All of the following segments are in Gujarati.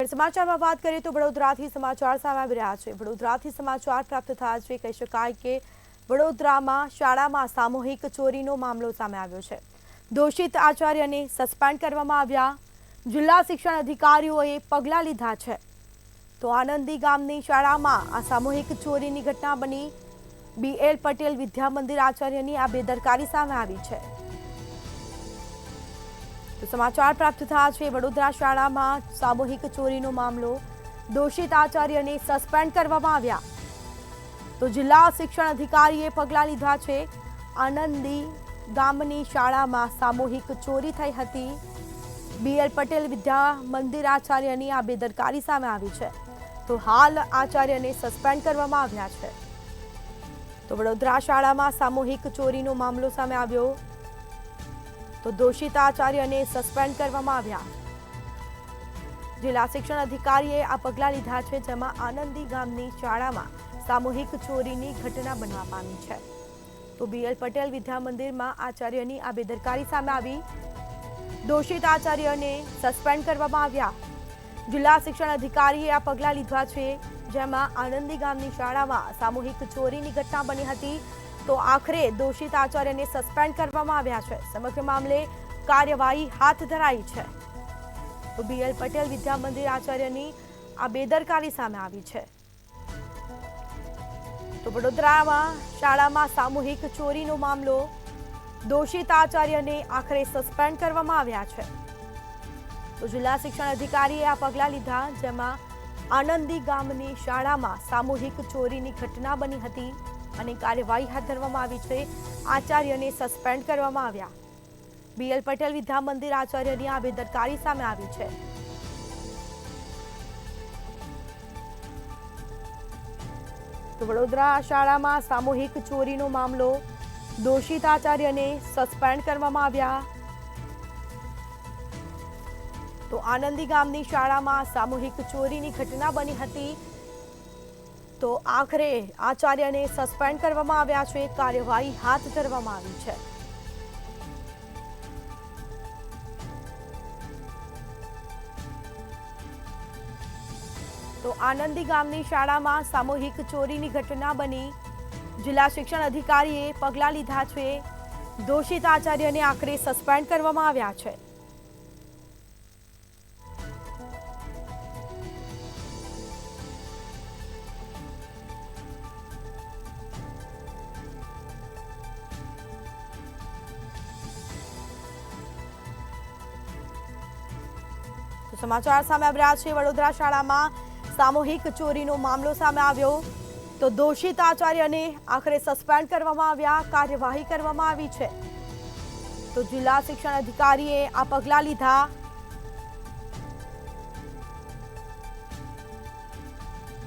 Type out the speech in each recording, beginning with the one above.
સમાચારમાં વાત કરીએ તો વડોદરાથી સમાચાર સામે આવી રહ્યા છે। વડોદરાથી સમાચાર પ્રાપ્ત થયા છે। કહી શકાય કે વડોદરામાં શાળામાં સામૂહિક ચોરીનો મામલો સામે આવ્યો છે। દોષિત આચાર્યને સસ્પેન્ડ કરવામાં આવ્યા। જિલ્લા શિક્ષણ અધિકારીઓએ પગલાં લીધા છે। તો આનંદી ગામની શાળામાં આ સામૂહિક ચોરીની ઘટના બની। BL પટેલ વિદ્યા મંદિર આચાર્યની આ બેદરકારી સામે આવી છે। તો સમાચાર પ્રાપ્ત થયા છે। વડોદરા શાળામાં સામૂહિક ચોરીનો મામલો। દોષિત આચાર્યને સસ્પેન્ડ કરવામાં આવ્યા। તો જિલ્લા શિક્ષણ અધિકારીએ પગલાં લીધા છે। આનંદી ગામની શાળામાં સામૂહિક ચોરી થઈ હતી। BL પટેલ વિદ્યા મંદિર આચાર્યની આ બેદરકારી સામે આવી છે। તો હાલ આચાર્યને સસ્પેન્ડ કરવામાં આવ્યા છે। તો વડોદરા શાળામાં સામૂહિક ચોરીનો મામલો સામે આવ્યો। તો દોષિત આચાર્યને સસ્પેન્ડ કરવામાં આવ્યા। જિલ્લા શિક્ષણ અધિકારીએ આ પગલાં લીધા છે, જેમાં આનંદી ગામની શાળામાં સામૂહિક ચોરીની ઘટના બનવા પામી છે। તો BL પટેલ વિદ્યા મંદિરમાં આચાર્યની આ બેદરકારી સામે આવી। દોષિત આચાર્યને સસ્પેન્ડ કરવામાં આવ્યા। જિલ્લા શિક્ષણ અધિકારીએ આ પગલાં લીધા છે, જેમાં આનંદી ગામની શાળામાં સામૂહિક ચોરીની ઘટના બની હતી। તો આખરે દોષિત આચાર્યને સસ્પેન્ડ કરવામાં આવ્યા છે। સમગ્ર મામલે કાર્યવાહી હાથ ધરાઈ છે। તો BL પટેલ વિદ્યા મંદિર આચાર્યની આ બેદરકારી સામે આવી છે। તો વડોદરામાં શાળામાં સામૂહિક ચોરીનો મામલો। દોષિત આચાર્યને આખરે સસ્પેન્ડ કરવામાં આવ્યા છે। તો જિલ્લા શિક્ષણ અધિકારીએ આ પગલાં લીધા, જેમાં આનંદી ગામની શાળામાં સામૂહિક ચોરીની ઘટના બની હતી અને કાર્યવાહી હાથ ધરવામાં આવી છે। આચાર્યને સસ્પેન્ડ કરવામાં આવ્યા। BL પટેલ વિદ્યા મંદિર આચાર્યની આ બેદરકારી સામે આવી છે। તો વડોદરા શાળામાં સામૂહિક ચોરીનો મામલો। દોષિત આચાર્યને સસ્પેન્ડ કરવામાં આવ્યા। તો આનંદી ગામની શાળામાં સામૂહિક ચોરીની ઘટના બની હતી। તો આખરે આચાર્યને સસ્પેન્ડ કરવામાં આવ્યા છે। કાર્યવાહી હાથ ધરવામાં આવી છે। તો આનંદી ગામની શાળામાં સામૂહિક ચોરીની ઘટના બની। જિલ્લા શિક્ષણ અધિકારીએ પગલાં લીધા છે। દોષિત આચાર્યને આખરે સસ્પેન્ડ કરવામાં આવ્યા છે। સમાચાર સામે આવી રહ્યા છે। વડોદરા શાળામાં સામૂહિક ચોરીનો મામલો સામે આવ્યો। તો દોષિત આચાર્યને આખરે સસ્પેન્ડ કરવામાં આવ્યા। કાર્યવાહી કરવામાં આવી છે। તો જિલ્લા શિક્ષણ અધિકારીએ આ પગલાં લીધા।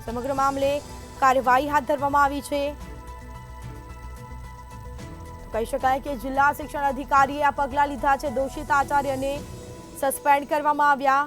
સમગ્ર મામલે કાર્યવાહી હાથ ધરવામાં આવી છે। કહી શકાય કે જિલ્લા શિક્ષણ અધિકારીએ આ પગલાં લીધા છે। દોષિત આચાર્યને સસ્પેન્ડ કરવામાં આવ્યા।